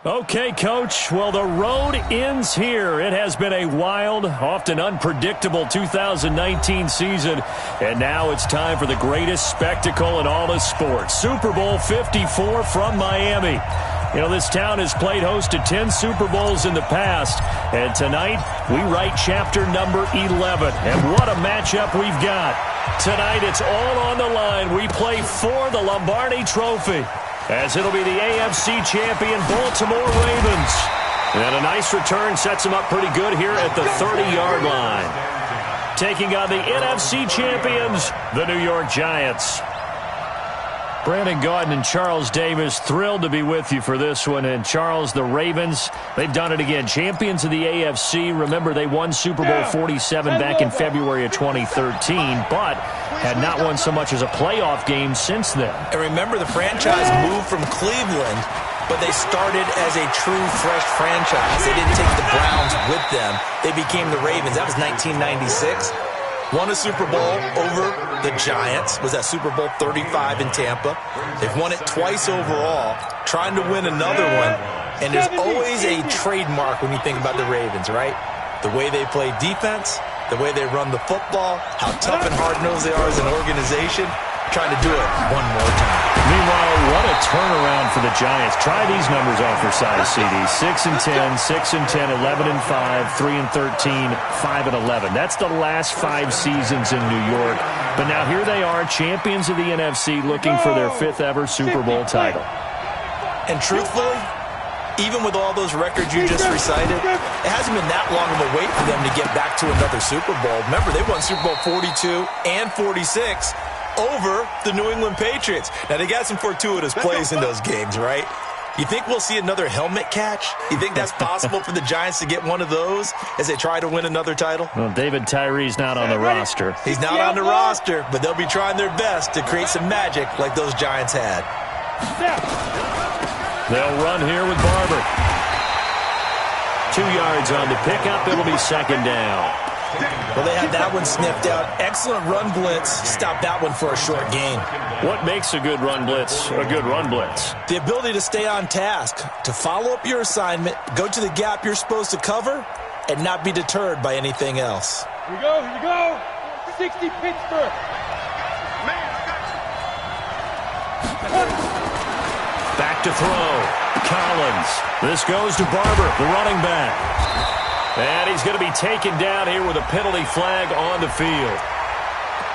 Okay, Coach. Well, the road ends here. It has been a wild, often unpredictable 2019 season, and now it's time for the greatest spectacle in all of sports. Super Bowl 54 from Miami. You know, this town has played host to 10 Super Bowls in the past, and tonight we write chapter number 11. And what a matchup we've got. Tonight it's all on the line. We play for the Lombardi Trophy, as it'll be the AFC champion Baltimore Ravens. And a nice return sets them up pretty good here at the 30-yard line. Taking on the NFC champions, the New York Giants. Brandon Gaudin and Charles Davis, thrilled to be with you for this one. And Charles, the Ravens, they've done it again. Champions of the AFC. Remember, they won Super Bowl 47 back in February of 2013, but had not won so much as a playoff game since then. And remember, the franchise moved from Cleveland, but they started as a true fresh franchise. They didn't take the Browns with them. They became the Ravens. That was 1996. Won a Super Bowl over the Giants. Was that Super Bowl 35 in Tampa. They've won it twice overall, trying to win another one. And there's always a trademark when you think about the Ravens, right? The way they play defense, the way they run the football, how tough and hard-nosed they are as an organization. Trying to do it one more time. Meanwhile, what a turnaround for the Giants. Try these numbers on for size, CD. 6-10, 6-10, 11-5, 3-13, 5-11. That's the last 5 seasons in New York. But now here they are, champions of the NFC, looking for their 5th ever Super Bowl title. And truthfully, even with all those records you just recited, it hasn't been that long of a wait for them to get back to another Super Bowl. Remember, they won Super Bowl 42 and 46 over the New England Patriots. Now, they got some fortuitous plays in those games, right? You think we'll see another helmet catch? You think that's possible for the Giants to get one of those as they try to win another title? Well, David Tyree's not on the roster. He's not on the roster, but they'll be trying their best to create some magic like those Giants had. They'll run here with Barber. 2 yards on the pickup. It'll be 2nd down. Well, they had that one sniffed out. Excellent run blitz. Stop that one for a short gain. What makes a good run blitz a good run blitz? The ability to stay on task, to follow up your assignment, go to the gap you're supposed to cover, and not be deterred by anything else. Here we go, here we go. 60 Pittsburgh. Back to throw. Collins. This goes to Barber, the running back. And he's going to be taken down here with a penalty flag on the field.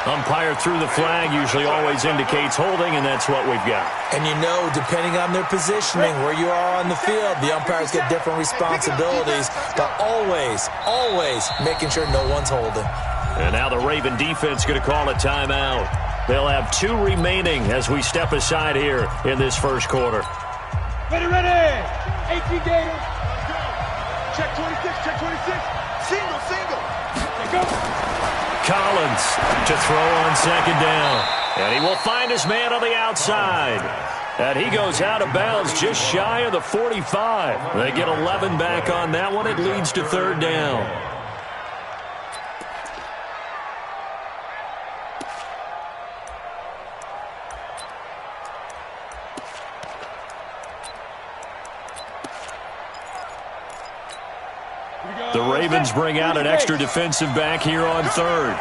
Umpire threw the flag, usually always indicates holding, and that's what we've got. And you know, depending on their positioning, where you are on the field, the umpires get different responsibilities, but always, always making sure no one's holding. And now the Raven defense going to call a timeout. They'll have 2 remaining as we step aside here in this first quarter. Ready, ready. 18 Gators. Check 26, check 26. Single, single. Go. Collins to throw on 2nd down. And he will find his man on the outside. And he goes out of bounds just shy of the 45. They get 11 back on that one. It leads to 3rd down. The Ravens bring out an extra defensive back here on 3rd.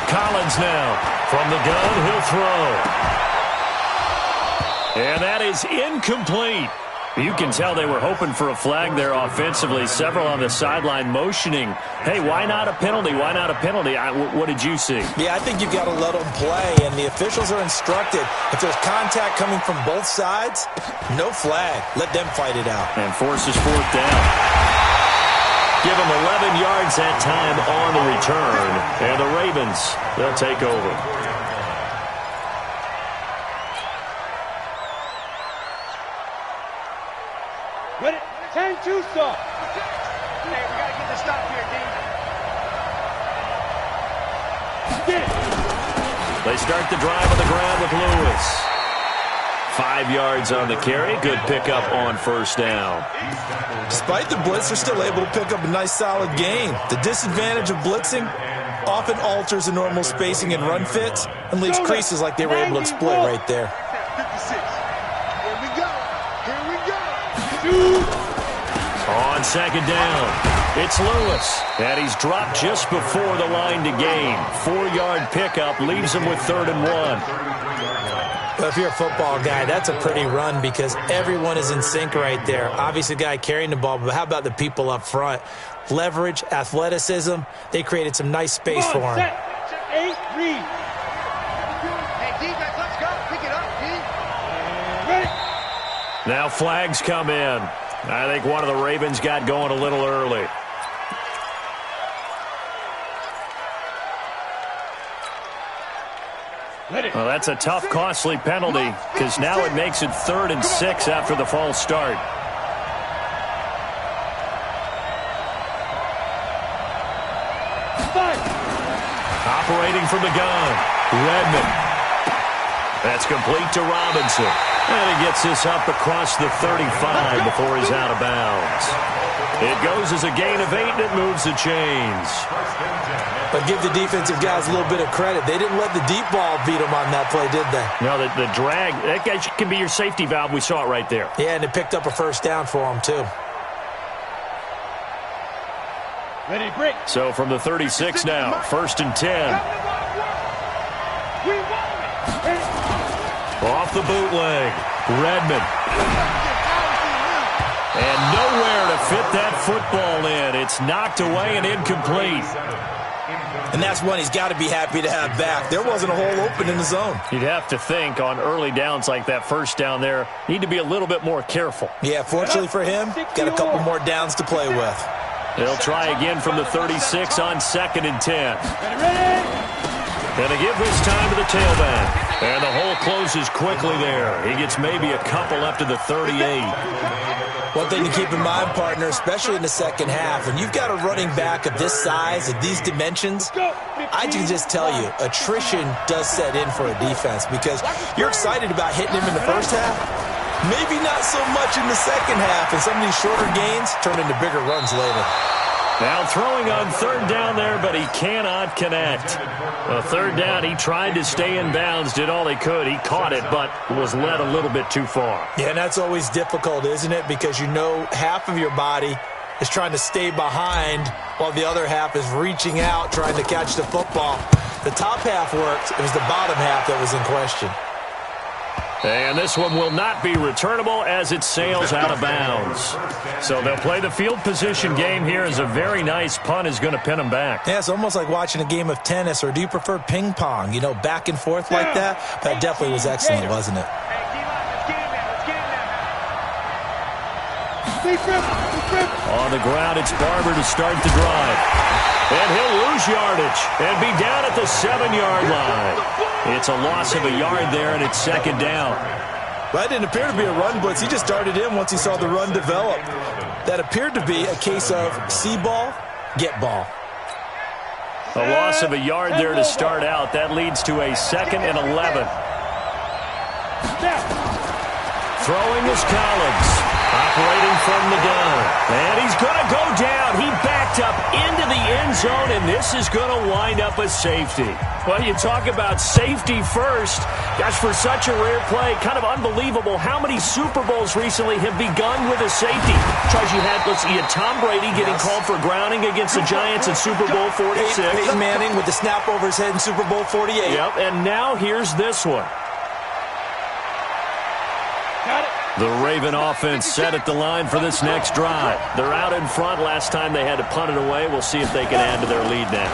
Collins now from the gun, he'll throw. And that is incomplete. You can tell they were hoping for a flag there offensively. Several on the sideline motioning, hey, why not a penalty? Why not a penalty? What did you see? Yeah, I think you've got to let them play, and the officials are instructed. If there's contact coming from both sides, no flag. Let them fight it out. And forces 4th down. Give them 11 yards that time on the return. And the Ravens, they'll take over. Ready? 10-2 stop. Hey, we got to get the stop here, D. They start the drive on the ground with Lewis. 5 yards on the carry. Good pickup on 1st down. Despite the blitz, they're still able to pick up a nice solid gain. The disadvantage of blitzing, often alters the normal spacing and run fits and leaves creases like they were able to exploit right there. 56. Here we go. Here we go. Shoot. On second down, it's Lewis, and he's dropped just before the line to gain. 4-yard pickup leaves him with 3rd and 1. Well, if you're a football guy, that's a pretty run because everyone is in sync right there. Obviously, the guy carrying the ball, but how about the people up front? Leverage, athleticism, they created some nice space for him. Set. 8, read. Hey, defense, let's go. Pick it up, D. Ready. Now flags come in. I think one of the Ravens got going a little early. Well, that's a tough, costly penalty because now it makes it 3rd and 6 after the false start. Operating from the gun, Redmond. That's complete to Robinson. And he gets this up across the 35 before he's out of bounds. It goes as a gain of 8, and it moves the chains. But give the defensive guys a little bit of credit. They didn't let the deep ball beat them on that play, did they? No, the drag, that guy can be your safety valve. We saw it right there. Yeah, and it picked up a 1st down for them, too. Ready, break. So from the 36 now, 1st and 10. We won it. Off the bootleg, Redmond. And nowhere to fit that football in. It's knocked away and incomplete. And that's one he's got to be happy to have back. There wasn't a hole open in the zone. You'd have to think on early downs like that 1st down there, need to be a little bit more careful. Yeah, fortunately for him, got a couple more downs to play with. They'll try again from the 36 on 2nd and 10. And they give this time to the tailback. And the hole closes quickly there. He gets maybe a couple up to the 38. One thing to keep in mind, partner, especially in the second half, when you've got a running back of this size, of these dimensions, I can just tell you, attrition does set in for a defense because you're excited about hitting him in the first half, maybe not so much in the second half, and some of these shorter gains turn into bigger runs later. Now throwing on 3rd down there, but he cannot connect. 3rd down, he tried to stay in bounds, did all he could. He caught it, but was led a little bit too far. Yeah, and that's always difficult, isn't it? Because you know half of your body is trying to stay behind while the other half is reaching out, trying to catch the football. The top half worked. It was the bottom half that was in question. And this one will not be returnable as it sails out of bounds. So they'll play the field position game here as a very nice punt is going to pin them back. Yeah, it's almost like watching a game of tennis, or do you prefer ping pong? You know, back and forth like that? That definitely was excellent, wasn't it? On the ground, it's Barber to start the drive. And he'll lose yardage and be down at the 7-yard line. It's a loss of a yard there, and it's 2nd down. Well, that didn't appear to be a run blitz. He just darted in once he saw the run develop. That appeared to be a case of see ball, get ball. A loss of a yard there to start out. That leads to a 2nd and 11. Throwing is Collins. Operating from the gun. And he's going to go down. He backed up into the end zone, and this is going to wind up a safety. Well, you talk about safety first. Gosh, for such a rare play, kind of unbelievable how many Super Bowls recently have begun with a safety. Charles, you had Tom Brady getting called for grounding against the Giants in Super Bowl 46. Peyton Manning with the snap over his head in Super Bowl 48. Yep, and now here's this one. The Raven offense set at the line for this next drive. They're out in front. Last time they had to punt it away. We'll see if they can add to their lead now.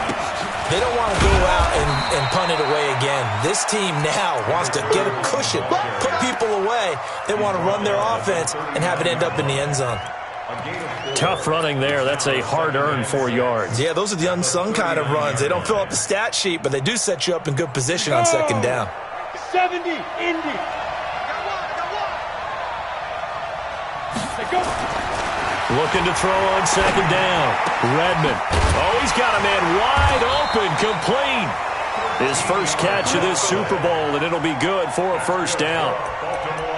They don't want to go out and punt it away again. This team now wants to get a cushion, put people away. They want to run their offense and have it end up in the end zone. Tough running there. That's a hard-earned 4 yards. Yeah, those are the unsung kind of runs. They don't fill up the stat sheet, but they do set you up in good position on 2nd down. 70, Indy. Looking to throw on 2nd down. Redmond. Oh, he's got a man wide open, complete. His first catch of this Super Bowl, and it'll be good for a 1st down.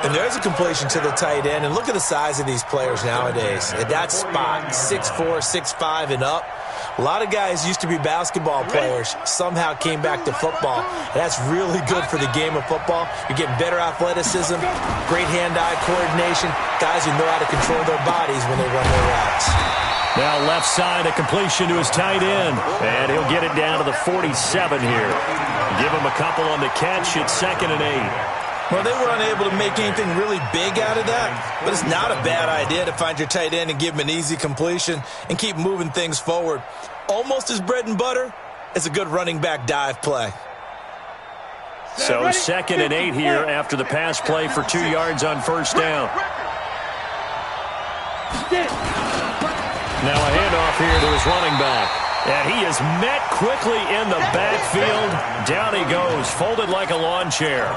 And there's a completion to the tight end. And look at the size of these players nowadays. At that spot, 6'4", 6'5", and up. A lot of guys used to be basketball players, somehow came back to football. And that's really good for the game of football. You're getting better athleticism, great hand-eye coordination, guys who know how to control their bodies when they run their routes. Now left side, a completion to his tight end. And he'll get it down to the 47 here. Give him a couple on the catch. It's 2nd and 8. Well, they were unable to make anything really big out of that, but it's not a bad idea to find your tight end and give him an easy completion and keep moving things forward. Almost as bread and butter as a good running back dive play. So 2nd and 8 here after the pass play for 2 yards on first down. Now a handoff here to his running back. And he is met quickly in the backfield. Down he goes, folded like a lawn chair.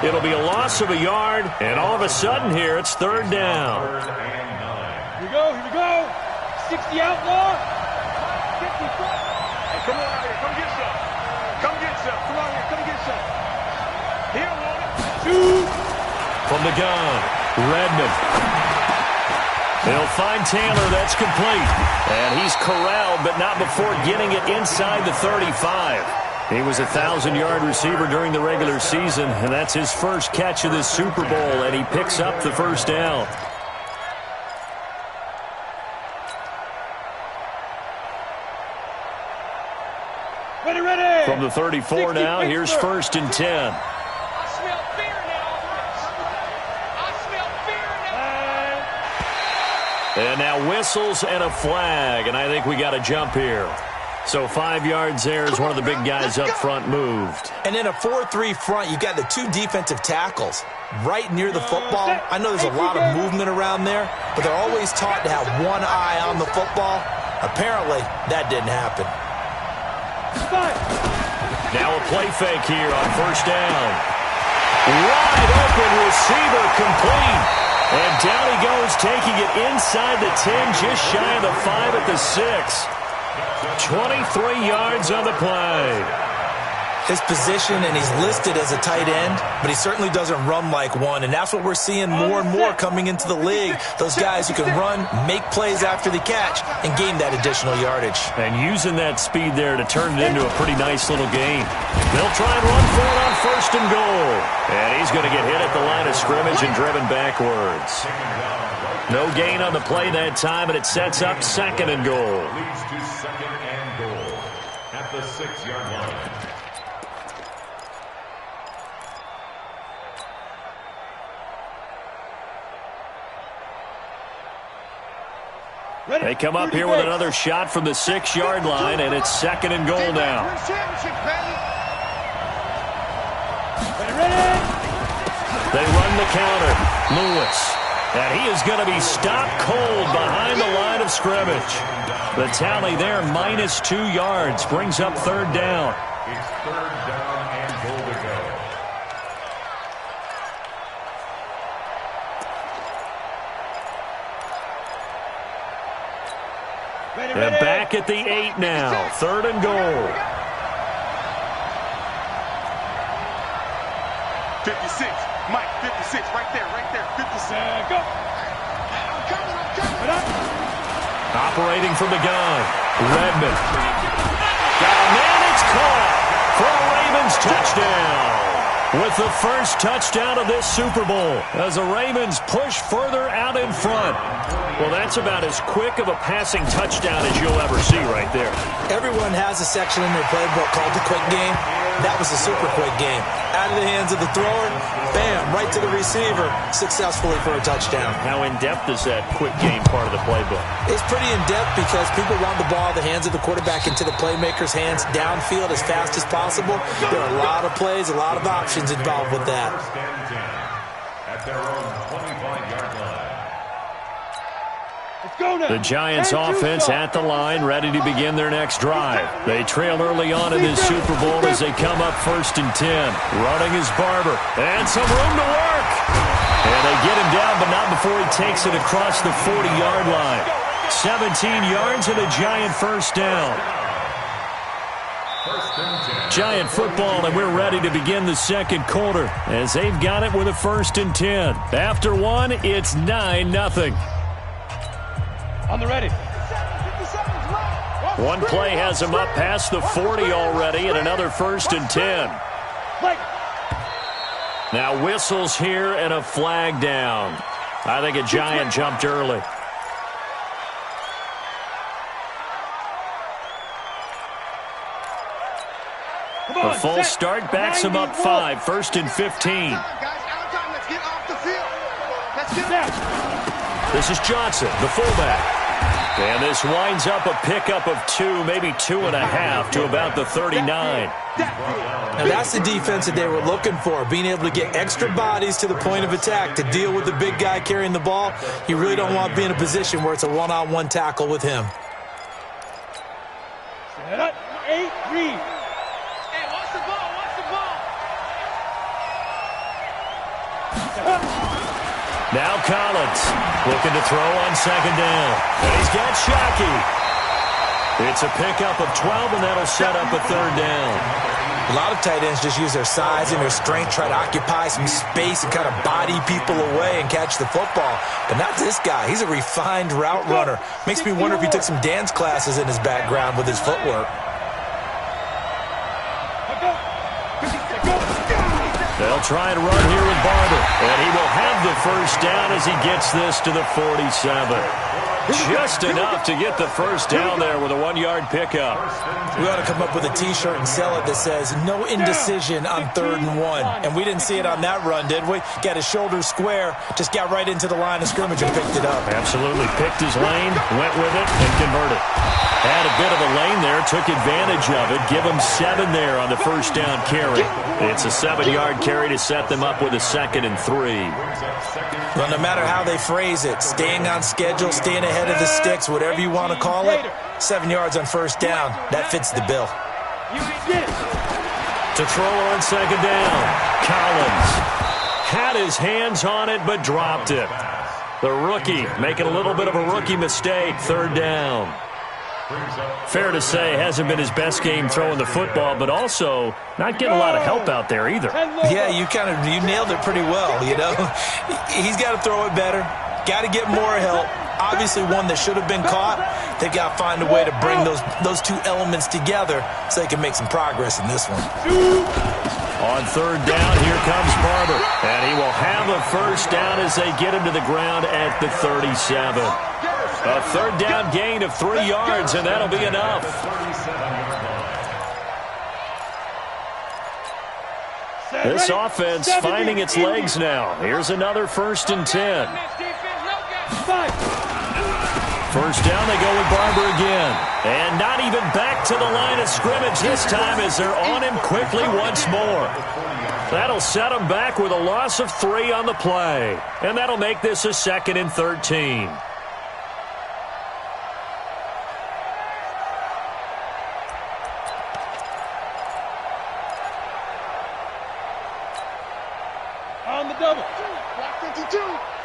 It'll be a loss of a yard, and all of a sudden here, it's 3rd down. Here we go, here we go. 60 outlaw. 50 front. Hey, come on out here, come get some. Come get some. Come on here, come get some. Here, one, 2. From the gun, Redmond. They'll find Taylor, that's complete. And he's corralled, but not before getting it inside the 35. He was a 1,000-yard receiver during the regular season, and that's his first catch of this Super Bowl, and he picks up the first down. Ready, ready. From the 34 now, here's 1st and 10. I smell fear now. I smell fear now. And now whistles and a flag, and I think we got a jump here. So 5 yards there as one of the big guys up front moved. And in a 4-3 front, you've got the 2 defensive tackles right near the football. I know there's a lot of movement around there, but they're always taught to have one eye on the football. Apparently, that didn't happen. Now a play fake here on first down. Wide open receiver complete. And down he goes, taking it inside the 10, just shy of the 5 at the 6. 23 yards on the play. His position, and he's listed as a tight end, but he certainly doesn't run like one, and that's what we're seeing more and more coming into the league. Those guys who can run, make plays after the catch, and gain that additional yardage. And using that speed there to turn it into a pretty nice little game. They'll try and run for it on 1st and goal. And he's going to get hit at the line of scrimmage and driven backwards. No gain on the play that time, and it sets up 2nd and goal. Leads to 2nd and goal at the 6-yard line. They come up here with another shot from the 6-yard line, and it's 2nd and goal now. They run the counter. Lewis. And he is going to be stopped cold behind the line of scrimmage. The tally there, -2 yards, brings up 3rd down. It's 3rd down and goal to go. And back at the 8 now, 3rd and goal. 56, Mike, 56, right there, 56. Go. I'm coming. Operating from the gun, Redmond. Got a man, it's caught for a Ravens touchdown. With the first touchdown of this Super Bowl, as the Ravens push further out in front. Well, that's about as quick of a passing touchdown as you'll ever see right there. Everyone has a section in their playbook called the quick game. That was a super quick game. Out of the hands of the thrower, bam, right to the receiver, successfully for a touchdown. How in-depth is that quick game part of the playbook? It's pretty in-depth because people run the ball out of the hands of the quarterback into the playmaker's hands downfield as fast as possible. There are a lot of plays, a lot of options involved with that. At their own 25-yard line. The Giants offense at the line, ready to begin their next drive. They trail early on in this Super Bowl as they come up 1st and 10. Running is Barber. And some room to work. And they get him down, but not before he takes it across the 40-yard line. 17 yards and a Giant first down. Giant football, and we're ready to begin the second quarter as they've got it with a 1st and 10. After one, it's 9-0. On the ready. 57's left. One play has him up past the 40 already, and another 1st and 10. Now whistles here and a flag down. I think a Giant jumped early. A false start backs him up 5, 1st and 15. This is Johnson, the fullback. And this winds up a pickup of 2, maybe 2.5 to about the 39. Now that's the defense that they were looking for, being able to get extra bodies to the point of attack to deal with the big guy carrying the ball. You really don't want to be in a position where it's a one-on-one tackle with him. Set up, 8, read. Now Collins looking to throw on 2nd down. And he's got Shockey. It's a pickup of 12, and that'll set up a 3rd down. A lot of tight ends just use their size and their strength, try to occupy some space and kind of body people away and catch the football. But not this guy. He's a refined route runner. Makes me wonder if he took some dance classes in his background with his footwork. They'll try and run here with Barber. And he will have the 1st down as he gets this to the 47. Just enough to get the 1st down there with a 1-yard pickup. We ought to come up with a T-shirt and sell it that says, no indecision on 3rd and 1. And we didn't see it on that run, did we? Got his shoulders square, just got right into the line of scrimmage and picked it up. Absolutely. Picked his lane, went with it, and converted. Had a bit of a lane there, took advantage of it. Give him 7 there on the 1st down carry. It's a 7-yard carry to set them up with a 2nd and 3. Well, no matter how they phrase it, staying on schedule, staying ahead of the sticks, whatever you want to call it, 7 yards on 1st down, that fits the bill. To throw on 2nd down, Collins had his hands on it but dropped it. The rookie making a little bit of a rookie mistake, 3rd down. Fair to say, hasn't been his best game throwing the football, but also not getting a lot of help out there either. Yeah, you nailed it pretty well, you know. He's got to throw it better, got to get more help. Obviously one that should have been caught. They've got to find a way to bring those two elements together so they can make some progress in this one. On 3rd down, here comes Barber. And he will have a 1st down as they get him to the ground at the 37. A 3rd down gain of 3 yards, and that'll be enough. This offense finding its legs now. Here's another 1st and 10. 1st down, they go with Barber again. And not even back to the line of scrimmage this time as they're on him quickly once more. That'll set him back with a loss of 3 on the play. And that'll make this a 2nd and 13. On the double. Block 52.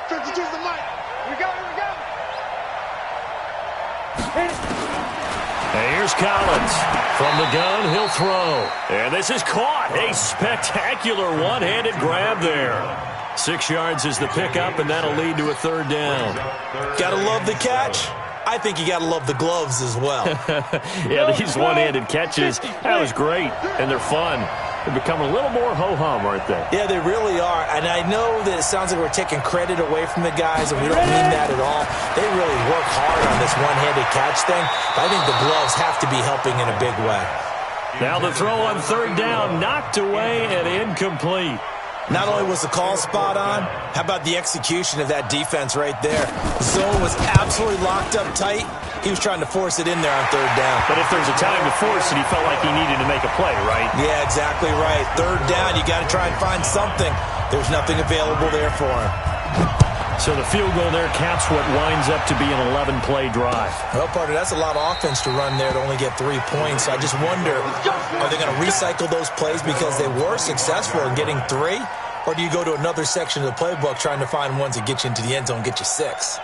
52's the mic. Here we go, here we go. And here's Collins. From the gun, he'll throw. And this is caught. A spectacular one-handed grab there. 6 yards is the pickup, and that'll lead to a 3rd down. Gotta love the catch. I think you gotta love the gloves as well. Yeah, these one-handed catches, that was great, and they're fun. They're becoming a little more ho-hum, aren't they? Yeah, they really are. And I know that it sounds like we're taking credit away from the guys, and we don't mean that at all. They really work hard on this one-handed catch thing, but I think the gloves have to be helping in a big way. Now the throw on 3rd down, knocked away and incomplete. Not only was the call spot on, how about the execution of that defense right there? Zone was absolutely locked up tight. He was trying to force it in there on 3rd down. But if there's a time to force it, he felt like he needed to make a play, right? Yeah, exactly right. 3rd down, you got to try and find something. There's nothing available there for him. So the field goal there caps what winds up to be an 11-play drive. Well, partner, that's a lot of offense to run there to only get 3 points. I just wonder, are they going to recycle those plays because they were successful in getting 3? Or do you go to another section of the playbook trying to find ones that get you into the end zone and get you 6?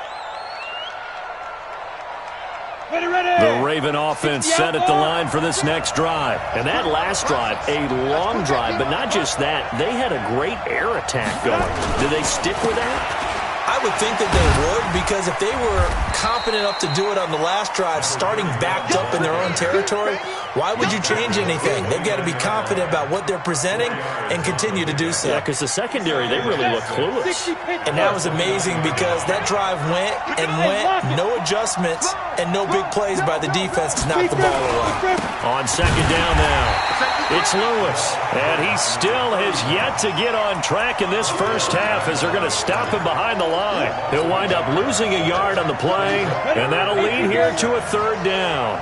The Raven offense set at the line for this next drive. And that last drive, a long drive, but not just that. They had a great air attack going. Do they stick with that? I would think that they would, because if they were competent enough to do it on the last drive, starting backed up in their own territory, why would you change anything? They've got to be confident about what they're presenting and continue to do so. Yeah, because the secondary, they really look clueless. And that was amazing because that drive went and went, no adjustments and no big plays by the defense to knock the ball away. On second down now, it's Lewis, and he still has yet to get on track in this first half as they're going to stop him behind the line. He'll wind up losing a yard on the play, and that'll lead here to a third down.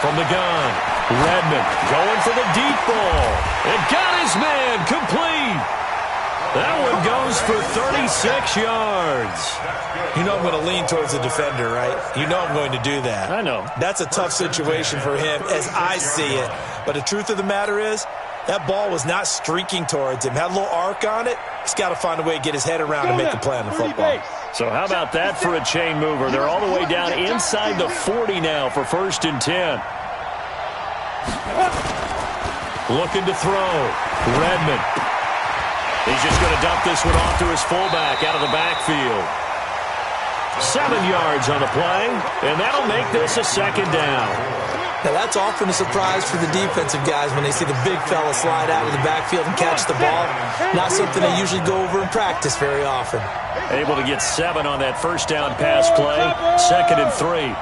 From the gun, Redmond going for the deep ball. And got his man complete. That one goes for 36 yards. You know I'm going to lean towards the defender, right? You know I'm going to do that. I know. That's a tough situation for him as I see it. But the truth of the matter is, that ball was not streaking towards him. Had a little arc on it. He's got to find a way to get his head around and make a play on the football. So how about that for a chain mover? They're all the way down inside the 40 now for 1st and 10. Looking to throw. Redmond. He's just going to dump this one off to his fullback out of the backfield. 7 yards on the play, and that'll make this a second down. Now, that's often a surprise for the defensive guys when they see the big fella slide out of the backfield and catch the ball. Not something they usually go over in practice very often. Able to get 7 on that first down pass play. 2nd and 3.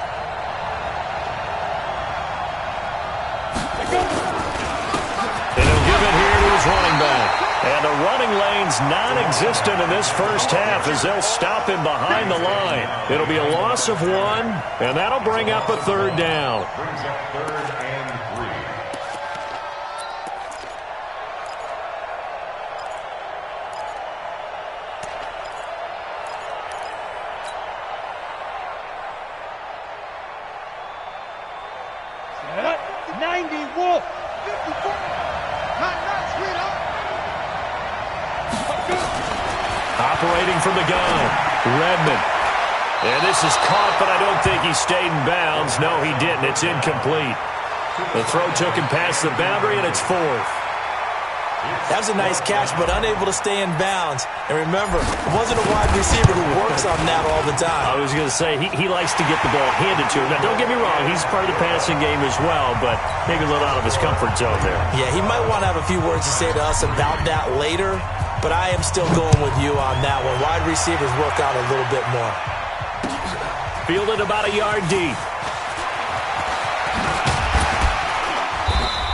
And he'll give it here to his running back. And the running lane's non-existent in this first half as they'll stop him behind the line. It'll be a loss of 1, and that'll bring up a third down. Brings up 3rd and 3. Wolf. 54. Not sweetheart. Operating from the gun, Redmond. And this is caught, but I don't think he stayed in bounds. No, he didn't. It's incomplete. The throw took him past the boundary, and it's 4th. That was a nice catch, but unable to stay in bounds. And remember, it wasn't a wide receiver who works on that all the time. I was going to say, he likes to get the ball handed to him. Now, don't get me wrong, he's part of the passing game as well, but maybe a little out of his comfort zone there. Yeah, he might want to have a few words to say to us about that later, but I am still going with you on that one. Wide receivers work out a little bit more. Fielded about a yard deep.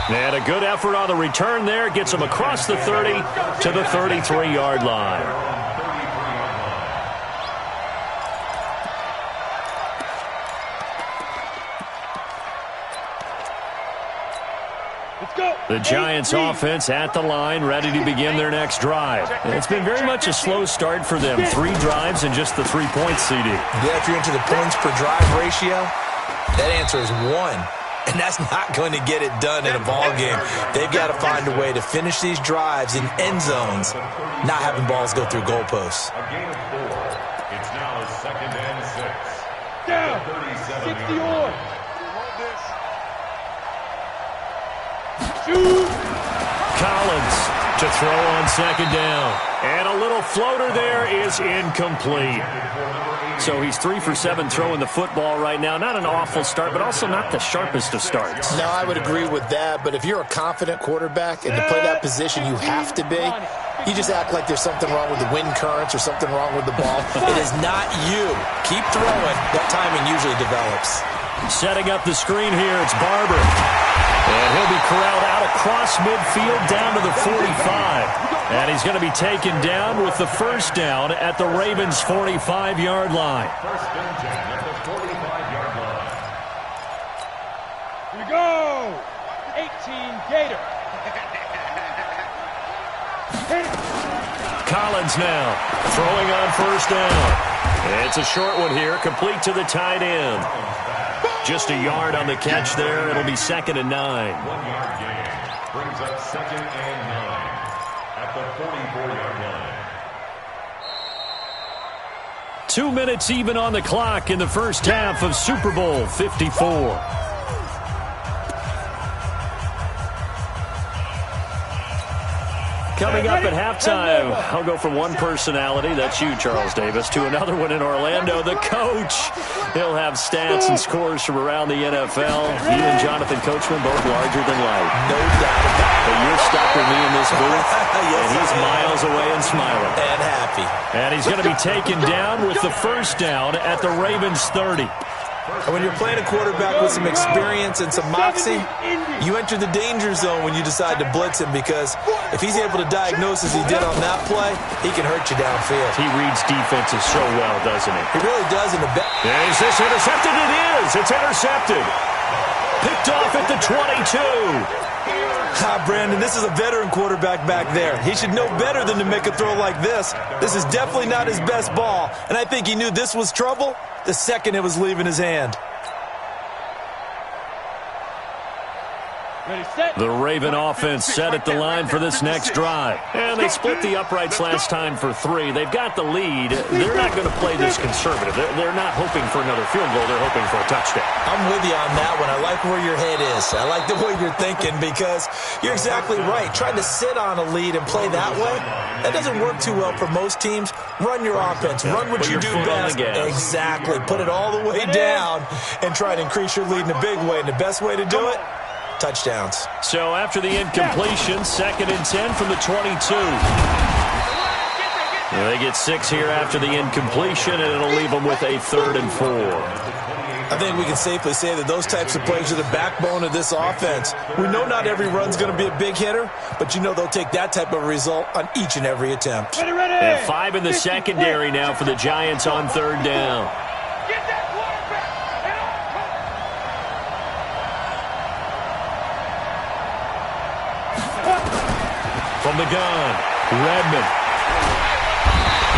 And a good effort on the return there. Gets him across the 30 to the 33-yard line. Let's go. The Giants offense at the line, ready to begin their next drive. And it's been very much a slow start for them. 3 drives and just the 3-point CD. Yeah, if you're into the points per drive ratio, that answer is 1. And that's not going to get it done in a ball game. They've got to find a way to finish these drives in end zones, not having balls go through goalposts. A gain of 4. It's now 2nd and 6. Down. 60 on. Shoot. Collins to throw on 2nd down. And a little floater there is incomplete. So he's 3 for 7 throwing the football right now. Not an awful start, but also not the sharpest of starts. No, I would agree with that. But if you're a confident quarterback and to play that position, you have to be. You just act like there's something wrong with the wind currents or something wrong with the ball. It is not you. Keep throwing. That timing usually develops. Setting up the screen here, it's Barber. And he'll be corralled out across midfield down to the 45. And he's going to be taken down with the first down at the Ravens' 45-yard line. First and 10 at the 45-yard line. Here we go. 18 Gator. Collins now throwing on first down. It's a short one here, complete to the tight end. Just a yard on the catch there. It'll be 2nd and 9. 1-yard gain. Brings up 2nd and 9 at the 44-yard line. 2 minutes even on the clock in the first half of Super Bowl 54. Coming up at halftime, I'll go from one personality, that's you, Charles Davis, to another one in Orlando, the coach. He'll have stats and scores from around the NFL. He and Jonathan Coachman both larger than life. No doubt about it. But you're stuck with me in this booth, yes, and he's miles away and smiling. And happy. And he's going to be taken down with the first down at the Ravens 30. And when you're playing a quarterback with some experience and some moxie, you enter the danger zone when you decide to blitz him, because if he's able to diagnose as he did on that play, he can hurt you downfield. He reads defenses so well, doesn't he? He really does in the back. Is this intercepted? It is. It's intercepted. Picked off at the 22. Brandon, this is a veteran quarterback back there. He should know better than to make a throw like this. This is definitely not his best ball, and I think he knew this was trouble the second it was leaving his hand. The Raven offense set at the line for this next drive. And they split the uprights last time for 3. They've got the lead. They're not going to play this conservative. They're not hoping for another field goal. They're hoping for a touchdown. I'm with you on that one. I like where your head is. I like the way you're thinking, because you're exactly right. Trying to sit on a lead and play that way, that doesn't work too well for most teams. Run your offense. Run what you do best. Exactly. Put it all the way down and try to increase your lead in a big way. And the best way to do it, touchdowns. So after the incompletion, 2nd and 10 from the 22. They get 6 here after the incompletion, and it'll leave them with a 3rd and 4. I think we can safely say that those types of plays are the backbone of this offense. We know not every run's going to be a big hitter, but you know they'll take that type of result on each and every attempt. And 5 in the secondary now for the Giants on 3rd down. From the gun, Redmond.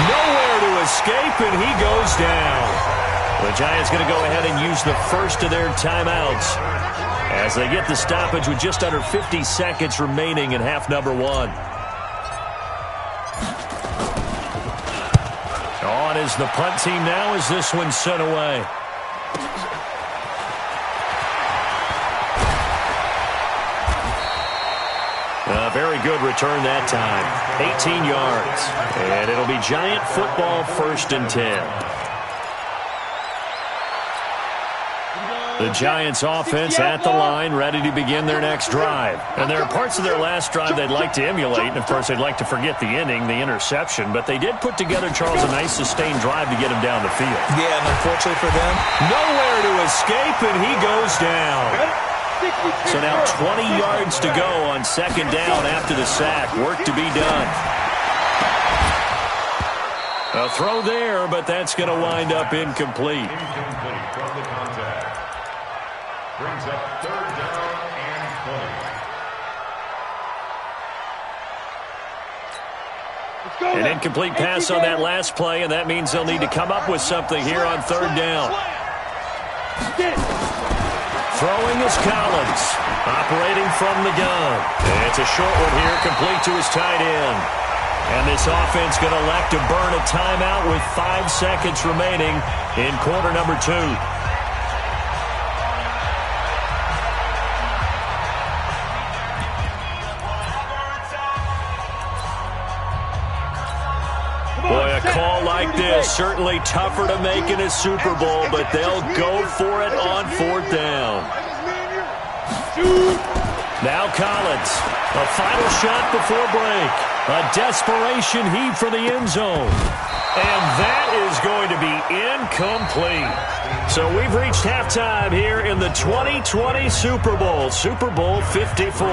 Nowhere to escape, and he goes down. The Giants going to go ahead and use the first of their timeouts as they get the stoppage with just under 50 seconds remaining in half number 1. On is the punt team now as this one's sent away. A very good return that time. 18 yards. And it'll be Giant football, 1st and 10. The Giants offense at the line, ready to begin their next drive. And there are parts of their last drive they'd like to emulate, and of course they'd like to forget the inning, the interception, but they did put together, Charles, a nice sustained drive to get him down the field. Yeah, and unfortunately for them, nowhere to escape, and he goes down. So now 20 yards to go on 2nd down after the sack. Work to be done. A throw there, but that's going to wind up incomplete. Incomplete from the contact. Brings up 3rd down and 20. An incomplete pass on that last play, and that means they'll need to come up with something here on 3rd down. Throwing is Collins, operating from the gun. It's a short one here, complete to his tight end. And this offense going to elect to burn a timeout with 5 seconds remaining in quarter number 2. Boy, a call like this, certainly tougher to make in a Super Bowl, but they'll go for it on 4th down. Now Collins, a final shot before break. A desperation heave for the end zone. And that is going to be incomplete. So we've reached halftime here in the 2020 Super Bowl, Super Bowl 54.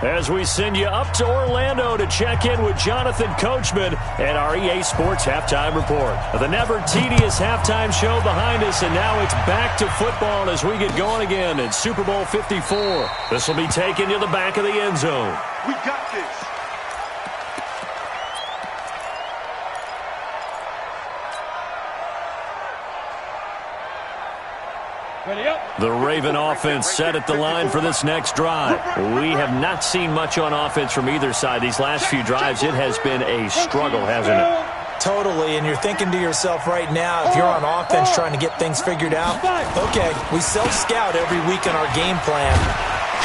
As we send you up to Orlando to check in with Jonathan Coachman and our EA Sports Halftime Report. The never tedious halftime show behind us, and now it's back to football as we get going again in Super Bowl 54. This will be taken to the back of the end zone. We got this. The Raven offense set at the line for this next drive. We have not seen much on offense from either side. These last few drives, it has been a struggle, hasn't it? Totally, and you're thinking to yourself right now, if you're on offense trying to get things figured out, okay, we self-scout every week in our game plan.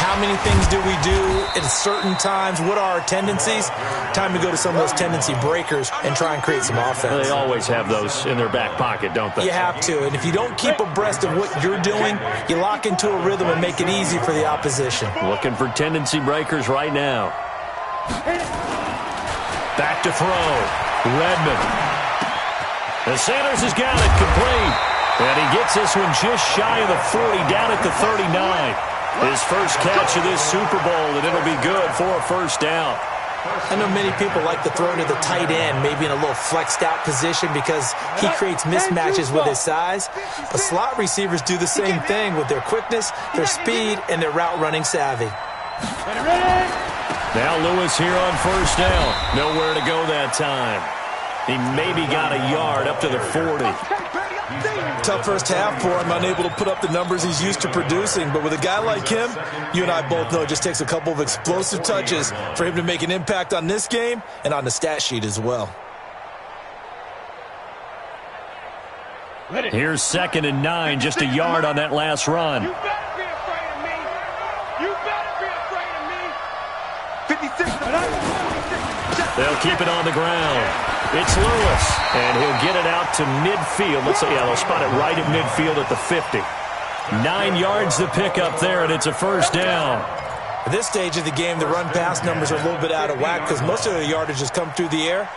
How many things do we do at certain times? What are our tendencies? Time to go to some of those tendency breakers and try and create some offense. They always have those in their back pocket, don't they? You have to, and if you don't keep abreast of what you're doing, you lock into a rhythm and make it easy for the opposition. Looking for tendency breakers right now. Back to throw. Redmond. The Sanders has got it complete. And he gets this one just shy of the 40, down at the 39. His first catch of this Super Bowl, and it'll be good for a first down. I know many people like to throw to the tight end, maybe in a little flexed out position because he creates mismatches with his size. But slot receivers do the same thing with their quickness, their speed, and their route running savvy. Now Lewis here on first down. Nowhere to go that time. He maybe got a yard up to the 40. Tough first half for him, unable to put up the numbers he's used to producing. But with a guy like him, you and I both know it just takes a couple of explosive touches for him to make an impact on this game and on the stat sheet as well. Here's 2nd and 9, just a yard on that last run. You better be afraid of me. You better be afraid of me. 56. They'll keep it on the ground. It's Lewis, and he'll get it out to midfield. Let's say, yeah, they'll spot it right at midfield at the 50. 9 yards to pick up there, and it's a first down. At this stage of the game, the run-pass numbers are a little bit out of whack because most of the yardage has come through the air.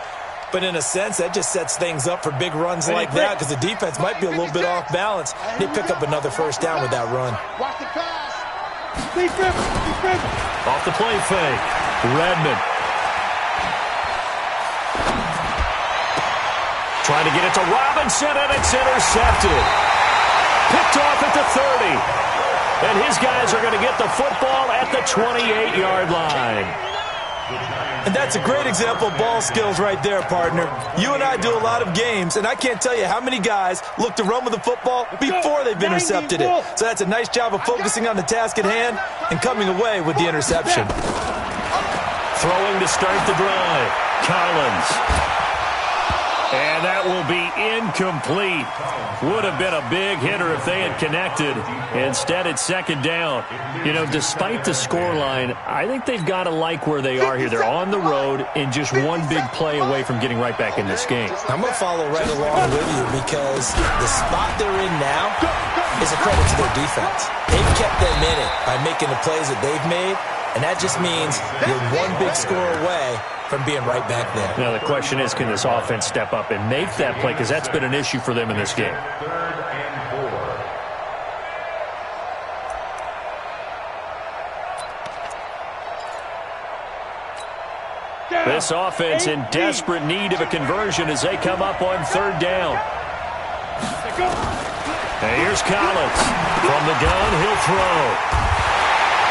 But in a sense, that just sets things up for big runs like that because the defense might be a little bit off balance. They pick up another first down with that run. Watch the pass. Defense. Off the play fake. Redmond. Trying to get it to Robinson, and it's intercepted. Picked off at the 30. And his guys are going to get the football at the 28-yard line. And that's a great example of ball skills right there, partner. You and I do a lot of games, and I can't tell you how many guys look to run with the football before they've intercepted it. So that's a nice job of focusing on the task at hand and coming away with the interception. Throwing to start the drive. Collins. And that will be incomplete. Would have been a big hitter if they had connected. Instead, it's 2nd down. You know, despite the scoreline, I think they've got to like where they are here. They're on the road and just one big play away from getting right back in this game. I'm going to follow right along with you because the spot they're in now is a credit to their defense. They've kept them in it by making the plays that they've made, and that just means you're one big score away from being right back there. Now, the question is, can this offense step up and make that play? Because that's been an issue for them in this game. 3rd and 4. This offense in desperate need of a conversion as they come up on 3rd down. And here's Collins. From the gun, he'll throw.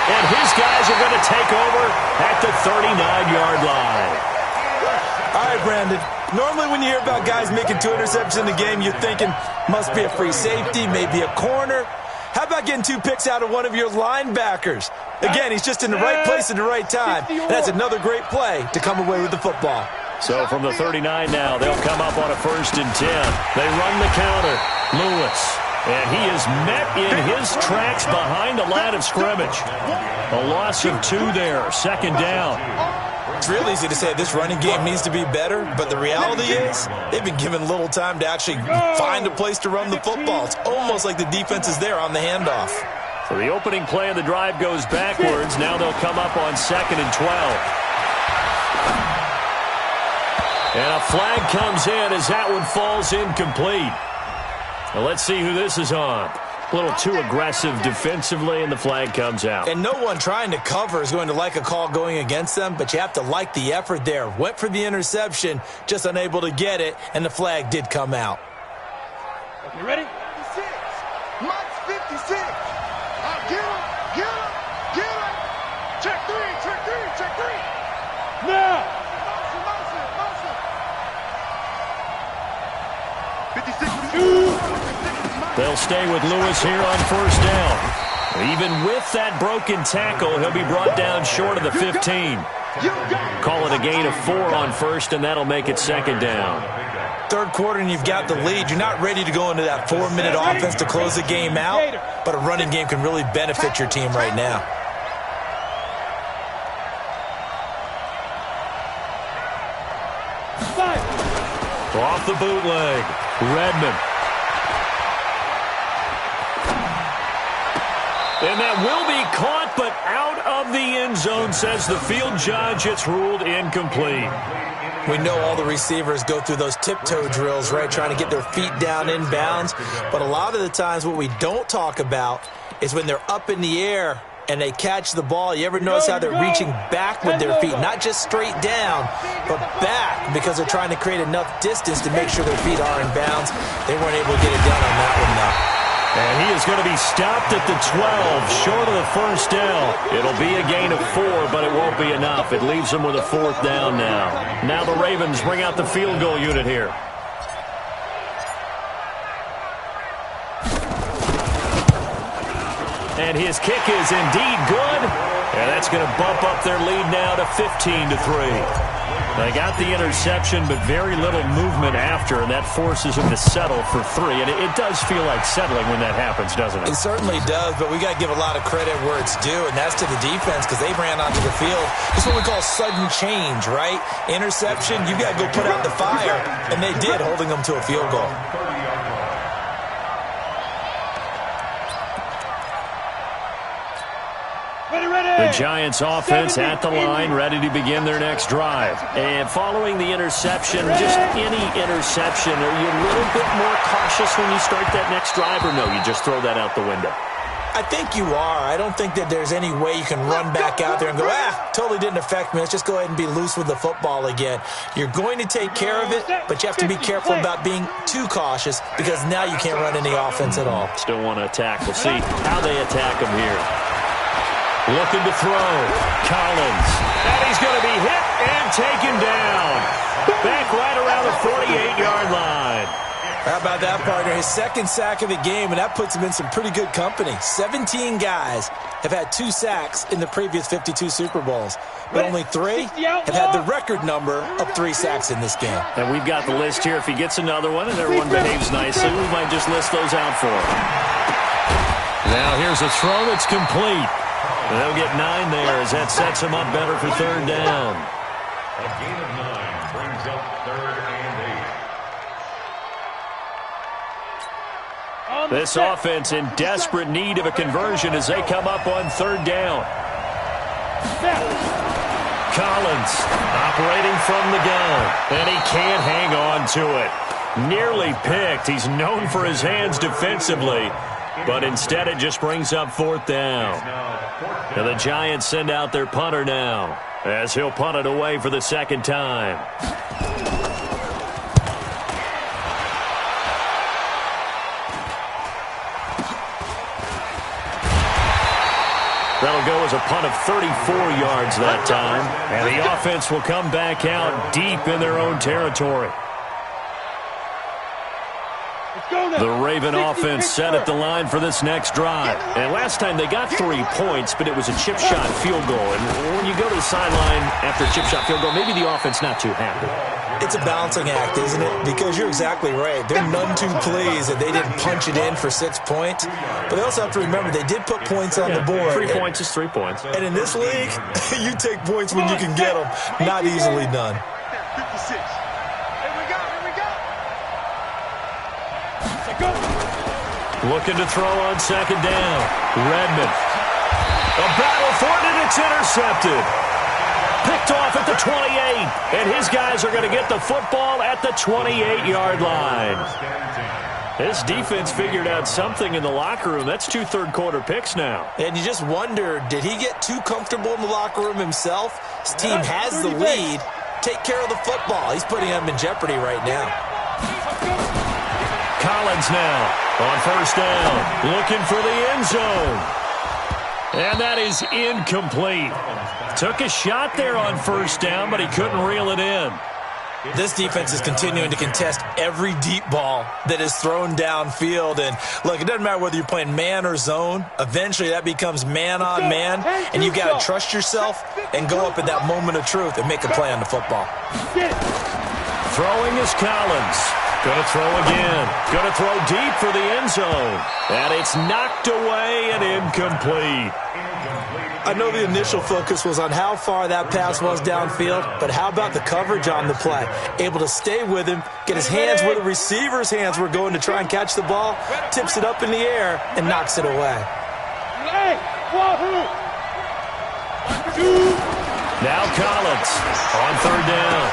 And his guys are going to take over at the 39-yard line. All right, Brandon. Normally when you hear about guys making 2 interceptions in the game, you're thinking must be a free safety, maybe a corner. How about getting 2 picks out of one of your linebackers? Again, he's just in the right place at the right time. And that's another great play to come away with the football. So from the 39 now, they'll come up on a 1st and 10. They run the counter. Lewis. And he is met in his tracks behind the line of scrimmage. A loss of 2 there. 2nd down. It's real easy to say this running game needs to be better, but the reality is they've been given little time to actually find a place to run the football. It's almost like the defense is there on the handoff. So the opening play of the drive goes backwards. Now they'll come up on 2nd and 12. And a flag comes in as that one falls incomplete. Now let's see who this is on. A little too aggressive defensively, and the flag comes out. And no one trying to cover is going to like a call going against them, but you have to like the effort there. Went for the interception, just unable to get it, and the flag did come out. You ready? 56. Mike's 56. Get him. Check 3. Now. Motion. 56. They'll stay with Lewis here on 1st down. Even with that broken tackle, he'll be brought down short of the 15. Call it a gain of 4 on 1st, and that'll make it 2nd down. 3rd quarter and you've got the lead. You're not ready to go into that 4-minute offense to close the game out, but a running game can really benefit your team right now. Off the bootleg. Redmond. And that will be caught, but out of the end zone, says the field judge. It's ruled incomplete. We know all the receivers go through those tiptoe drills, right, trying to get their feet down in bounds. But a lot of the times what we don't talk about is when they're up in the air and they catch the ball. You ever notice how they're reaching back with their feet? Not just straight down, but back, because they're trying to create enough distance to make sure their feet are in bounds. They weren't able to get it done on that one, though. And he is going to be stopped at the 12, short of the first down. It'll be a gain of 4, but it won't be enough. It leaves them with a 4th down now. Now the Ravens bring out the field goal unit here. And his kick is indeed good. And that's going to bump up their lead now to 15-3. They got the interception, but very little movement after, and that forces him to settle for 3. And it does feel like settling when that happens, doesn't it? It certainly does, but we got to give a lot of credit where it's due, and that's to the defense, because they ran onto the field. It's what we call sudden change, right? Interception, you got to go put out the fire, and they did, holding them to a field goal. The Giants offense at the line, ready to begin their next drive. And following the interception, just any interception, are you a little bit more cautious when you start that next drive, or no, you just throw that out the window? I think you are. I don't think that there's any way you can run back out there and go, totally didn't affect me. Let's just go ahead and be loose with the football again. You're going to take care of it, but you have to be careful about being too cautious, because now you can't run any offense at all. Still want to attack. We'll see how they attack him here. Looking to throw. Collins. And he's going to be hit and taken down. Back right around the 48-yard line. How about that, partner? His second sack of the game, and that puts him in some pretty good company. 17 guys have had 2 sacks in the previous 52 Super Bowls, but only 3 have had the record number of 3 sacks in this game. And we've got the list here. If he gets another one and everyone behaves nicely, we might just list those out for him. Now here's a throw that's complete. And they'll get 9 there as that sets him up better for 3rd down. A gain of 9 brings up 3rd and 8. This offense in desperate need of a conversion as they come up on 3rd down. Collins operating from the gun, and he can't hang on to it. Nearly picked. He's known for his hands defensively, but instead it just brings up 4th down. And the Giants send out their punter now, as he'll punt it away for the 2nd time. That'll go as a punt of 34 yards that time. And the offense will come back out deep in their own territory. The Raven offense set at the line for this next drive. And last time they got 3 points, but it was a chip shot field goal. And when you go to the sideline after a chip shot field goal, maybe the offense not too happy. It's a balancing act, isn't it? Because you're exactly right. They're none too pleased that they didn't punch it in for 6 points. But they also have to remember they did put points on the board. 3 points is 3 points. And in this league, you take points when you can get them. Not easily done. 56. Looking to throw on 2nd down. Redmond. A battle for it, and it's intercepted. Picked off at the 28. And his guys are going to get the football at the 28-yard line. This defense figured out something in the locker room. That's 2 third-quarter picks now. And you just wonder, did he get too comfortable in the locker room himself? His team has the lead. Take care of the football. He's putting them in jeopardy right now. Collins now on 1st down, looking for the end zone. And that is incomplete. Took a shot there on 1st down, but he couldn't reel it in. This defense is continuing to contest every deep ball that is thrown downfield. And look, it doesn't matter whether you're playing man or zone. Eventually that becomes man on man, and you've got to trust yourself and go up at that moment of truth and make a play on the football. Throwing is Collins. Going to throw again. Going to throw deep for the end zone. And it's knocked away and incomplete. I know the initial focus was on how far that pass was downfield, but how about the coverage on the play? Able to stay with him, get his hands where the receiver's hands were going to try and catch the ball, tips it up in the air, and knocks it away. Now Collins on third down.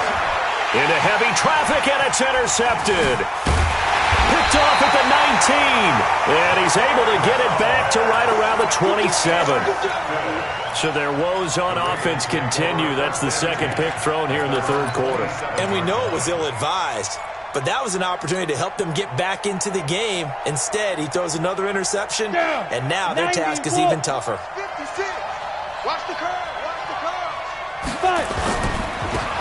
Into heavy traffic, and it's intercepted. Picked off at the 19, and he's able to get it back to right around the 27. So their woes on offense continue. That's the second pick thrown here in the third quarter. And we know it was ill-advised, but that was an opportunity to help them get back into the game. Instead, he throws another interception, and now their task is even tougher. 56. Watch the curve. Watch the curve.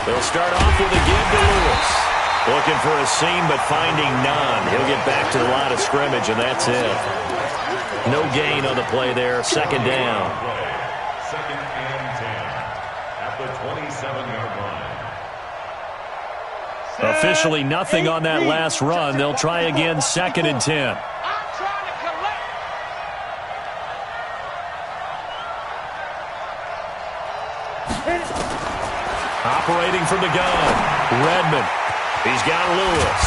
They'll start off with a give to Lewis. Looking for a seam, but finding none. He'll get back to the line of scrimmage, and that's it. No gain on the play there. Second down. Second and 10 at the 27-yard line. Officially nothing on that last run. They'll try again, second and 10. Operating from the gun, Redmond. He's got Lewis.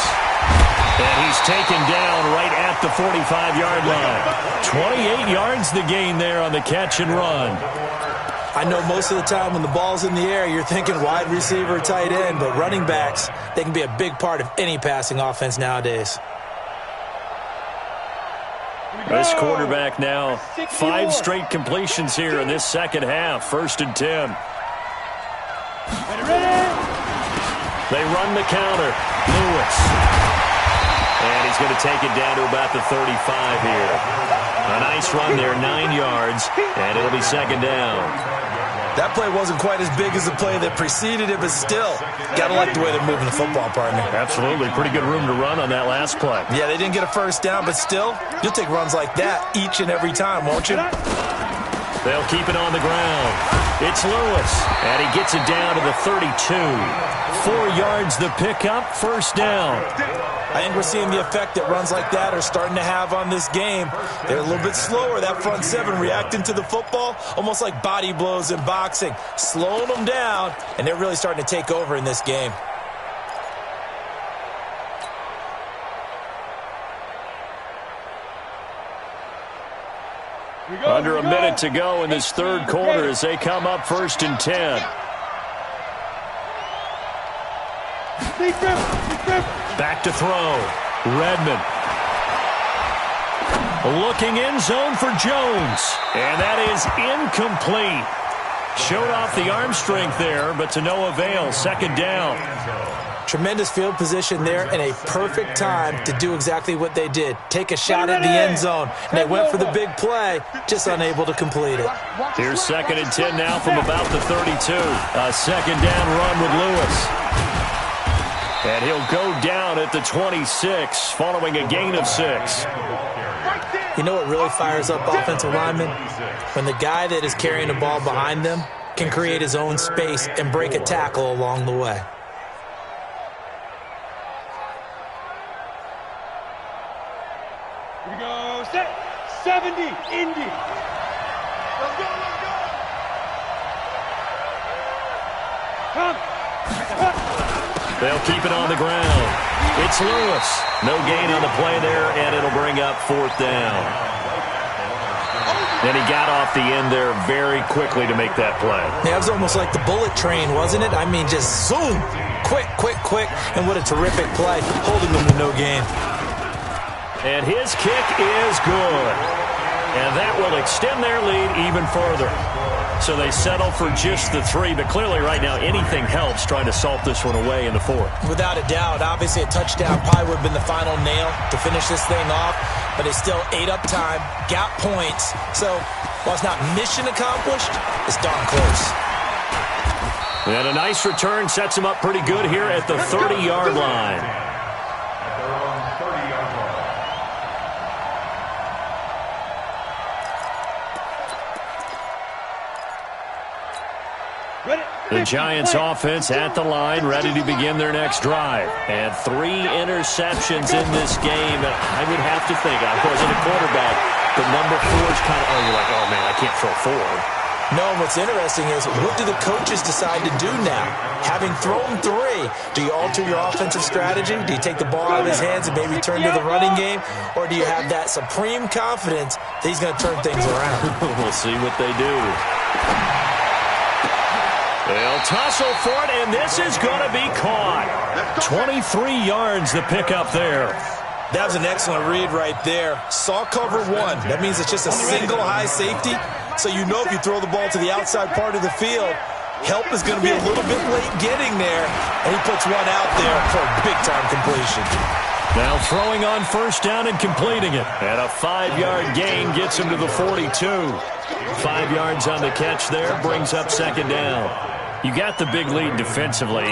And he's taken down right at the 45-yard line. 28 yards the gain there on the catch and run. I know most of the time when the ball's in the air, you're thinking wide receiver, tight end, but running backs, they can be a big part of any passing offense nowadays. This quarterback now, 5 straight completions here in this second half. First and 10. They run the counter. Lewis. And he's going to take it down to about the 35 here. A nice run there, 9 yards, and it'll be second down. That play wasn't quite as big as the play that preceded it, but still, got to like the way they're moving the football, partner. Absolutely. Pretty good room to run on that last play. Yeah, they didn't get a first down, but still, you'll take runs like that each and every time, won't you? They'll keep it on the ground. It's Lewis, and he gets it down to the 32. 4 yards the pickup, first down. I think we're seeing the effect that runs like that are starting to have on this game. They're a little bit slower, that front seven, reacting to the football, almost like body blows in boxing, slowing them down, and they're really starting to take over in this game. Under a minute to go in this third quarter as they come up first and 10. Back to throw. Redmond. Looking in zone for Jones. And that is incomplete. Showed off the arm strength there, but to no avail. Second down. Tremendous field position there and a perfect time to do exactly what they did. Take a shot at the end zone. And they went for the big play, just unable to complete it. Here's second and 10 now from about the 32. A second down run with Lewis. And he'll go down at the 26 following a gain of 6. You know what really fires up offensive linemen? When the guy that is carrying the ball behind them can create his own space and break a tackle along the way. Here we go. Set. 70. Indy. Let's go. Let's go. Come. They'll keep it on the ground. It's Lewis. No gain on the play there, and it'll bring up fourth down. And he got off the end there very quickly to make that play. Yeah, it was almost like the bullet train, wasn't it? I mean, just zoom. Quick, quick, quick. And what a terrific play, holding them to no gain. And his kick is good. And that will extend their lead even further. So they settle for just the 3, but clearly right now anything helps trying to salt this one away in the 4th. Without a doubt, obviously a touchdown probably would have been the final nail to finish this thing off, but it's still ate up time, got points. So while it's not mission accomplished, it's darn close. And a nice return sets him up pretty good here at the 30-yard line. The Giants offense at the line, ready to begin their next drive. And 3 interceptions in this game. And I would have to think, I wasn't a quarterback, but number 4 is kind of, oh, you're like, oh, man, I can't throw 4. No, and what's interesting is, what do the coaches decide to do now? Having thrown 3, do you alter your offensive strategy? Do you take the ball out of his hands and maybe turn to the running game? Or do you have that supreme confidence that he's going to turn things around? We'll see what they do. They'll tussle for it, and this is going to be caught. 23 yards the pickup there. That was an excellent read right there. Saw cover 1. That means it's just a single high safety. So you know if you throw the ball to the outside part of the field, help is going to be a little bit late getting there. And he puts one out there for a big-time completion. Now throwing on first down and completing it. And a 5-yard gain gets him to the 42. 5 yards on the catch there, brings up second down. You got the big lead defensively,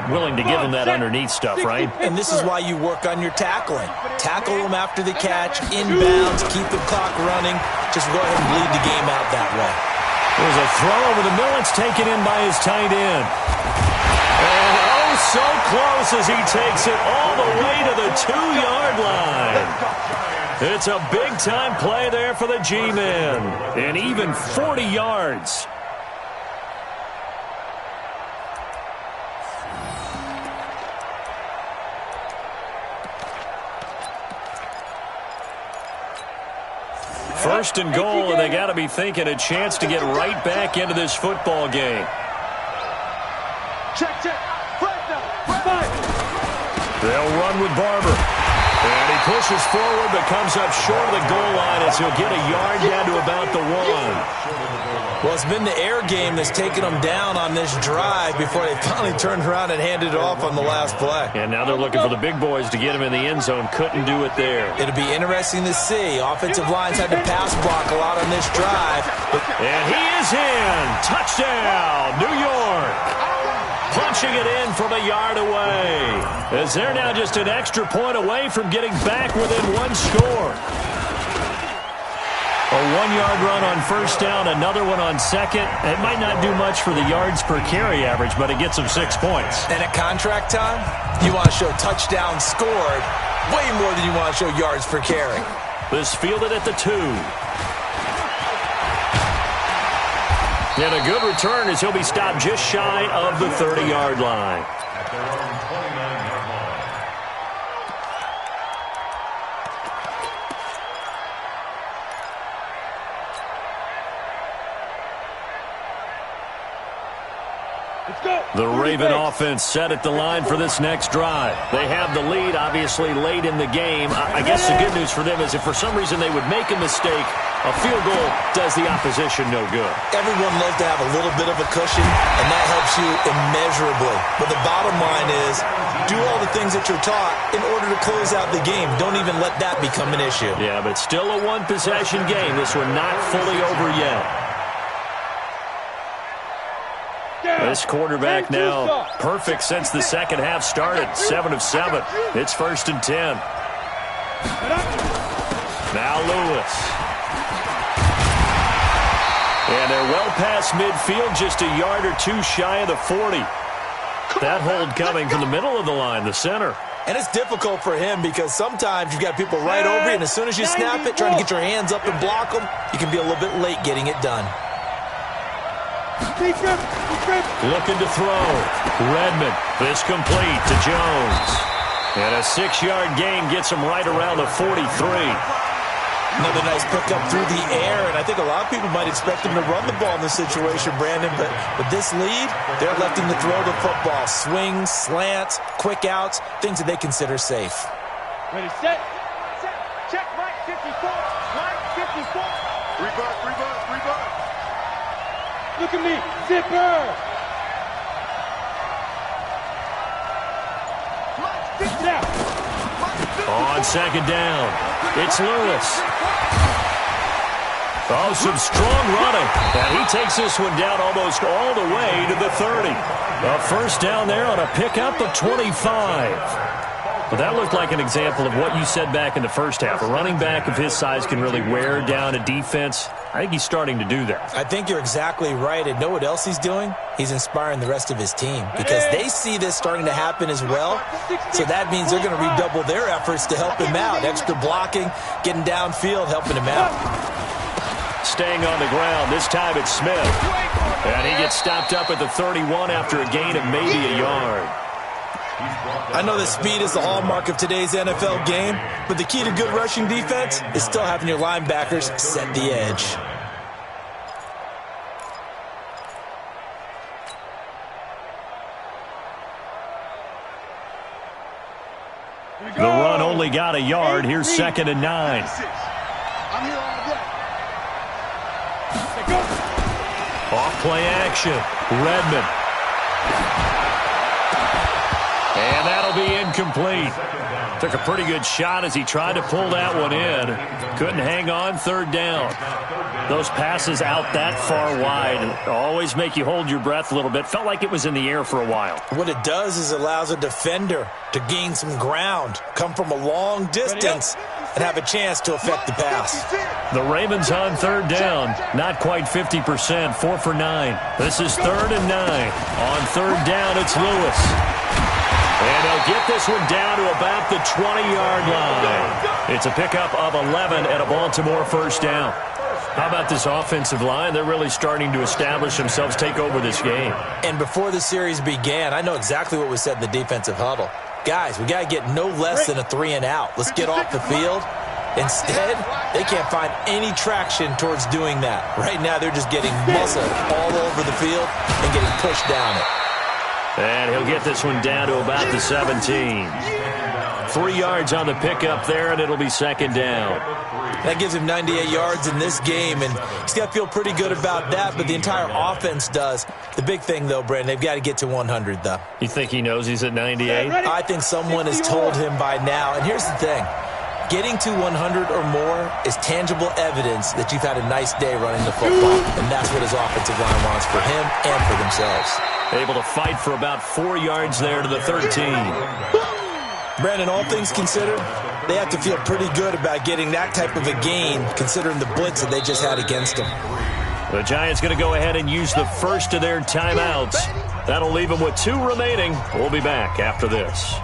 willing to give them that underneath stuff, right? And this is why you work on your tackling. Tackle them after the catch, inbounds, keep the clock running. Just go ahead and bleed the game out that way. There's a throw over the middle. It's taken in by his tight end. And oh, so close as he takes it all the way to the 2-yard line. It's a big-time play there for the G-men. And even 40 yards. First and goal, and they got to be thinking a chance to get right back into this football game. Check. They'll run with Barber. And he pushes forward, but comes up short of the goal line as he'll get a yard down to about the 1. Well, it's been the air game that's taken them down on this drive before they finally turned around and handed it off on the last play. And now they're looking for the big boys to get him in the end zone. Couldn't do it there. It'll be interesting to see. Offensive lines had to pass block a lot on this drive. And he is in. Touchdown, New York. Punching it in from a yard away. As they're now just an extra point away from getting back within 1 score. A 1-yard run on first down, another one on second. It might not do much for the yards per carry average, but it gets them 6 points. And at contract time, you want to show touchdowns scored way more than you want to show yards per carry. This fielded at the 2. And a good return as he'll be stopped just shy of the 30-yard line. At their own 29-yard line. The Raven offense set at the line for this next drive. They have the lead, obviously, late in the game. I guess the good news for them is if for some reason they would make a mistake, a field goal does the opposition no good. Everyone loves to have a little bit of a cushion, and that helps you immeasurably. But the bottom line is, do all the things that you're taught in order to close out the game. Don't even let that become an issue. Yeah, but still a one-possession game. This one not fully over yet. This quarterback now perfect since the second half started. 7 of 7. It's first and 10. Now Lewis. And they're well past midfield, just a yard or 2 shy of the 40. That hold coming from the middle of the line, the center. And it's difficult for him because sometimes you've got people right over you, and as soon as you snap it, trying to get your hands up and block them, you can be a little bit late getting it done. Looking to throw. Redmond. This complete to Jones. And a 6-yard gain gets him right around the 43. Another nice pickup through the air, and I think a lot of people might expect him to run the ball in this situation, Brandon, but with this lead, they're electing to throw the football. Swings, slants, quick outs, things that they consider safe. Ready, set. Check, right 54. Right 54. Reverse. Look at me, zipper. On second down, it's Lewis. Oh, some strong running. And he takes this one down almost all the way to the 30. A first down there on a pickup of 25. But that looked like an example of what you said back in the first half. A running back of his size can really wear down a defense. I think he's starting to do that. I think you're exactly right. And know what else he's doing? He's inspiring the rest of his team because they see this starting to happen as well. So that means they're going to redouble their efforts to help him out. Extra blocking, getting downfield, helping him out. staying on the ground. This time it's Smith. And he gets stopped up at the 31 after a gain of maybe a yard. I know that speed is the hallmark of today's NFL game, but the key to good rushing defense is still having your linebackers set the edge. The run only got a yard. Here's 2nd and 9. I'm here all day. Off play action. Redmond. And that'll be incomplete. Took a pretty good shot as he tried to pull that one in. Couldn't hang on. 3rd down. Those passes out that far wide always make you hold your breath a little bit. Felt like it was in the air for a while. What it does is allows a defender to gain some ground, come from a long distance, and have a chance to affect the pass. The Ravens on 3rd down. Not quite 50%. 4 for 9. This is 3rd and 9. On 3rd down, it's Lewis. And they'll get this one down to about the 20-yard line. It's a pickup of 11 at a Baltimore 1st down. How about this offensive line? They're really starting to establish themselves, take over this game. And before the series began, I know exactly what was said in the defensive huddle. Guys, we got to get no less than a 3-and-out. Let's get off the field. Instead, they can't find any traction towards doing that. Right now, they're just getting muscled all over the field and getting pushed down it. And he'll get this one down to about the 17. 3 yards on the pickup there, and it'll be 2nd down. That gives him 98 yards in this game, and he's got to feel pretty good about that, but the entire offense does. The big thing, though, Brandon, they've got to get to 100, though. You think he knows he's at 98? I think someone has told him by now, and here's the thing. Getting to 100 or more is tangible evidence that you've had a nice day running the football, and that's what his offensive line wants for him and for themselves. Able to fight for about 4 yards there to the 13. Brandon, all things considered, they have to feel pretty good about getting that type of a gain, considering the blitz that they just had against them. The Giants going to go ahead and use the first of their timeouts. That'll leave them with 2 remaining. We'll be back after this.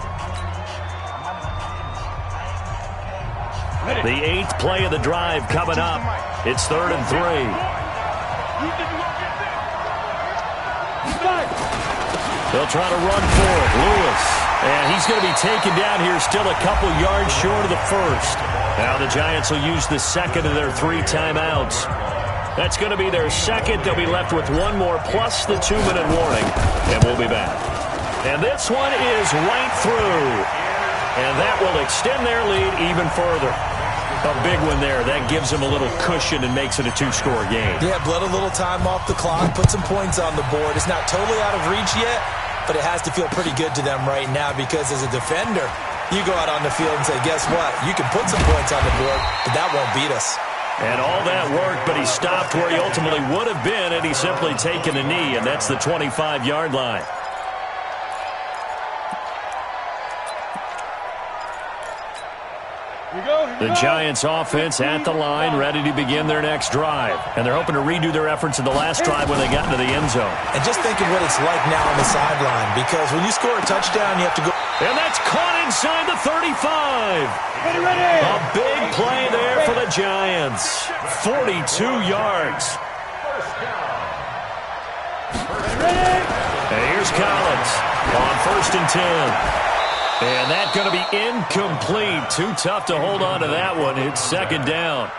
The 8th play of the drive coming up. It's 3rd and 3. They'll try to run for it. Lewis. And he's going to be taken down here still a couple yards short of the first. Now the Giants will use the 2nd of their 3 timeouts. That's going to be their 2nd. They'll be left with 1 more plus the 2-minute warning. And we'll be back. And this one is right through. And that will extend their lead even further. A big one there. That gives them a little cushion and makes it a 2-score game. Yeah, bled a little time off the clock, put some points on the board. It's not totally out of reach yet, but it has to feel pretty good to them right now because as a defender, you go out on the field and say, guess what? You can put some points on the board, but that won't beat us. And all that work, but he stopped where he ultimately would have been, and he's simply taken a knee, and that's the 25-yard line. The Giants offense at the line, ready to begin their next drive. And they're hoping to redo their efforts in the last drive when they got into the end zone. And just think of what it's like now on the sideline, because when you score a touchdown, you have to go. And that's caught inside the 35. A big play there for the Giants. 42 yards. And here's Collins on 1st and 10. And that's going to be incomplete. Too tough to hold on to that one. It's 2nd down.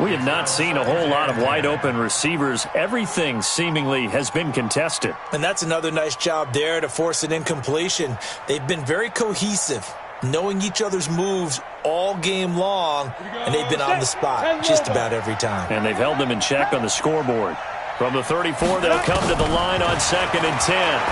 We have not seen a whole lot of wide-open receivers. Everything seemingly has been contested. And that's another nice job there to force an incompletion. They've been very cohesive, knowing each other's moves all game long, and they've been on the spot just about every time. And they've held them in check on the scoreboard. From the 34, they'll come to the line on 2nd and 10.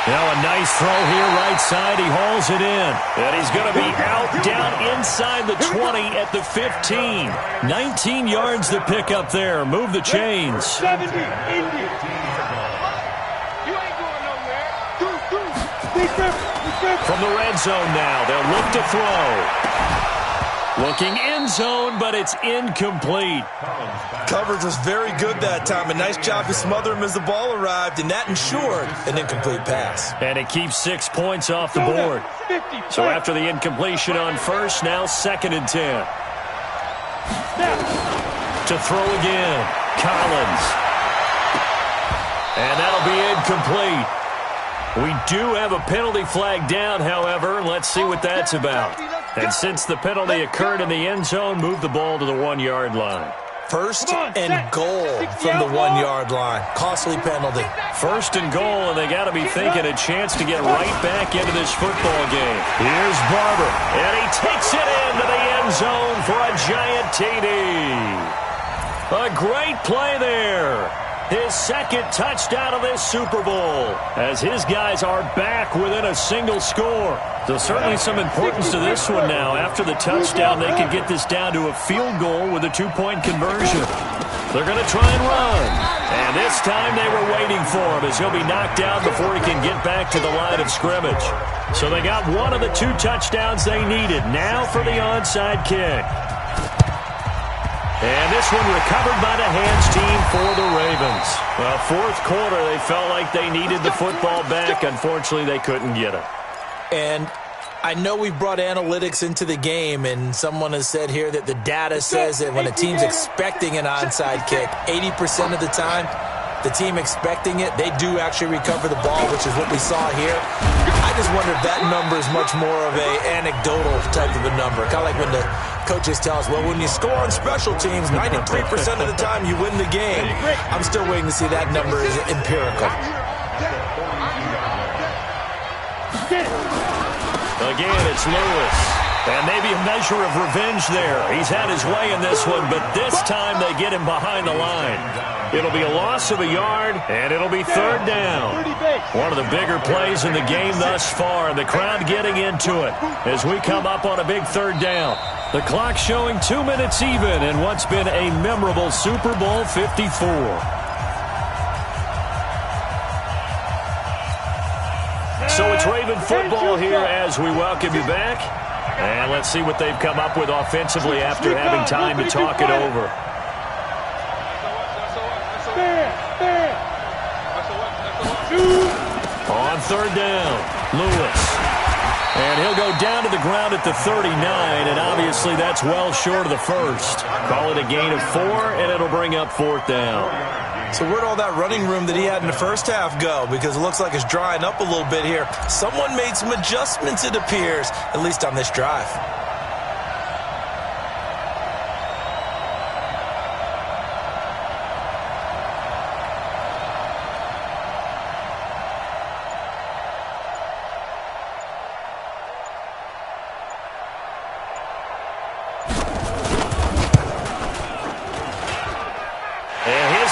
Now a nice throw here, right side. He hauls it in. And he's going to be out, down inside the 20 at the 15. 19 yards to pick up there. Move the chains. 70, Indy. You ain't going nowhere. From the red zone now, they'll look to throw. Looking end zone, but it's incomplete. Coverage was very good that time. A nice job to smother him as the ball arrived, and that ensured an incomplete pass. And it keeps 6 points off the board. So after the incompletion on 1st, now 2nd and 10. to throw again. Collins. And that'll be incomplete. We do have a penalty flag down, however. Let's see what that's about. And since the penalty occurred in the end zone, move the ball to the 1-yard line. First and goal from the 1-yard line. Costly penalty. First and goal, and they got to be thinking a chance to get right back into this football game. Here's Barber, and he takes it into the end zone for a giant TD. A great play there. His second touchdown of this Super Bowl, as his guys are back within a single score. So certainly some importance to this one now. After the touchdown, they could get this down to a field goal with a 2-point conversion. They're going to try and run. And this time they were waiting for him, as he'll be knocked down before he can get back to the line of scrimmage. So they got one of the 2 touchdowns they needed. Now for the onside kick. And this one recovered by the hands team for the Ravens. Well, fourth quarter, they felt like they needed the football back. Unfortunately, they couldn't get it. And I know we've brought analytics into the game, and someone has said here that the data says that when a team's expecting an onside kick, 80% of the time, the team expecting it, they do actually recover the ball, which is what we saw here. I just wonder if that number is much more of a anecdotal type of a number. Kind of like when the coaches tell us, well, when you score on special teams, 93% of the time you win the game. I'm still waiting to see that number is empirical. Again, it's Lewis. And maybe a measure of revenge there. He's had his way in this one, but this time they get him behind the line. It'll be a loss of a yard, and it'll be third down. One of the bigger plays in the game thus far, and the crowd getting into it as we come up on a big third down. The clock showing 2 minutes even in what's been a memorable Super Bowl 54. So it's Raven football here as we welcome you back. And let's see what they've come up with offensively after having time to talk it over. On third down, Lewis. And he'll go down to the ground at the 39, and obviously that's well short of the first. Call it a gain of 4, and it'll bring up fourth down. So where'd all that running room that he had in the first half go? Because it looks like it's drying up a little bit here. Someone made some adjustments, it appears, at least on this drive.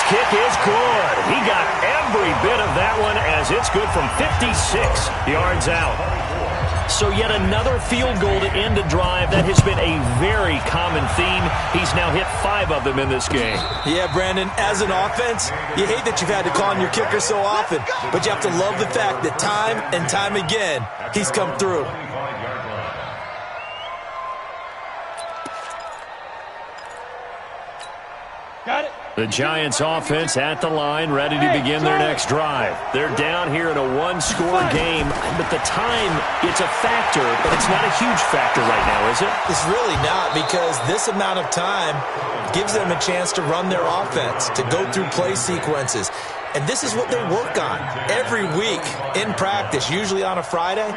Kick is good. He got every bit of that one as it's good from 56 yards out. So yet another field goal to end a drive. That has been a very common theme. He's now hit 5 of them in this game. Yeah, Brandon, as an offense, you hate that you've had to call on your kicker so often, but you have to love the fact that time and time again, he's come through. Got it. The Giants offense at the line, ready to begin their next drive. They're down here in a 1-score game, but the time, it's a factor, but it's not a huge factor right now, is it? It's really not, because this amount of time gives them a chance to run their offense, to go through play sequences. And this is what they work on every week in practice, usually on a Friday.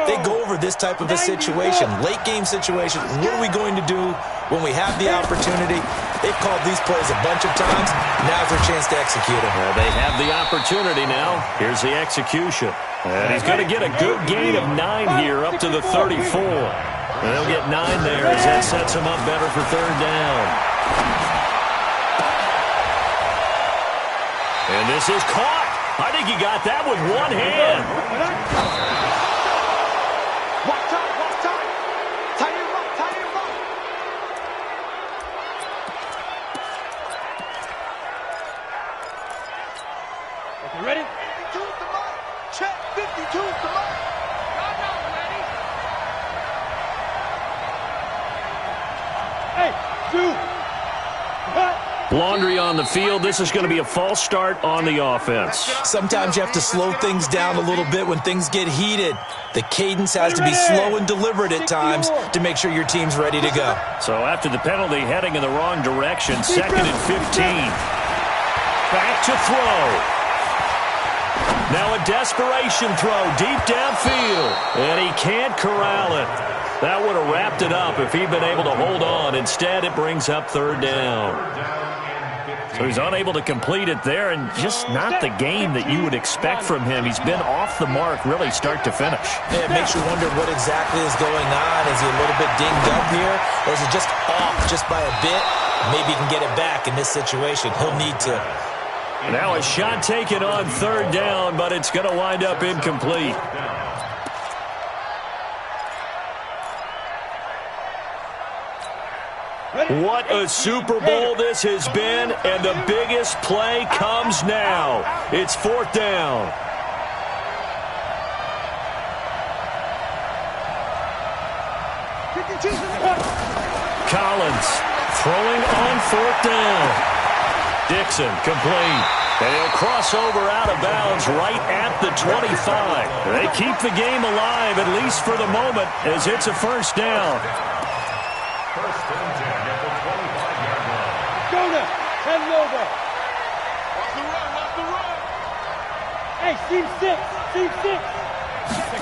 They go over this type of a situation, late game situation. What are we going to do when we have the opportunity? They've called these plays a bunch of times. Now's their chance to execute them. Well, they have the opportunity now. Here's the execution. And he's going to get a good gain of 9 here up to the 34. And they'll get 9 there as that sets him up better for third down. And this is caught. I think he got that with one hand. Watch time, watch time. Tie him up, tie him up. Okay, ready? 52 is the mark. Check, 52 is the mark. Y'all know, ready? Hey, 2. What? Laundry on the field. This is going to be a false start on the offense. Sometimes you have to slow things down a little bit when things get heated. The cadence has to be slow and deliberate at times to make sure your team's ready to go. So after the penalty, heading in the wrong direction, 2nd and 15. Back to throw. Now a desperation throw deep downfield, and he can't corral it. That would have wrapped it up if he'd been able to hold on. Instead, it brings up 3rd down. So he's unable to complete it there, and just not the game that you would expect from him. He's been off the mark really start to finish. Yeah, it makes you wonder what exactly is going on. Is he a little bit dinged up here, or is it just off just by a bit? Maybe he can get it back in this situation. He'll need to. Now a shot taken on 3rd down, but it's going to wind up incomplete. What a Super Bowl this has been, and the biggest play comes now. It's 4th down. Collins throwing on 4th down. Dixon complete. And he'll cross over out of bounds right at the 25. They keep the game alive, at least for the moment, as it's a 1st down. First and 10 at the 25-yard line. Go now. Head over. Watch the run. Watch the run. Hey, team 6. Team 6.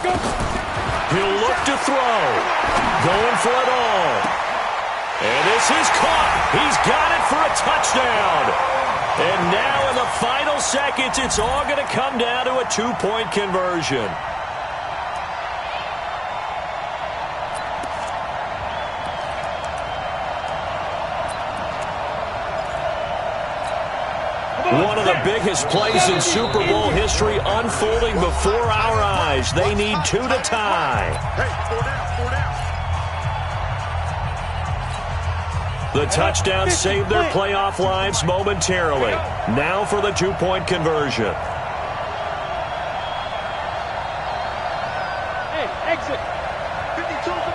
Go. He'll look to throw. Going for it all. And this is caught. He's got it for a touchdown. And now in the final seconds, it's all going to come down to a 2-point conversion. One of the biggest plays in Super Bowl history unfolding before our eyes. They need 2 to tie. Hey, 4 down, 4 down. The touchdown saved their playoff lives momentarily. Now for the 2-point conversion. Hey, exit. 52.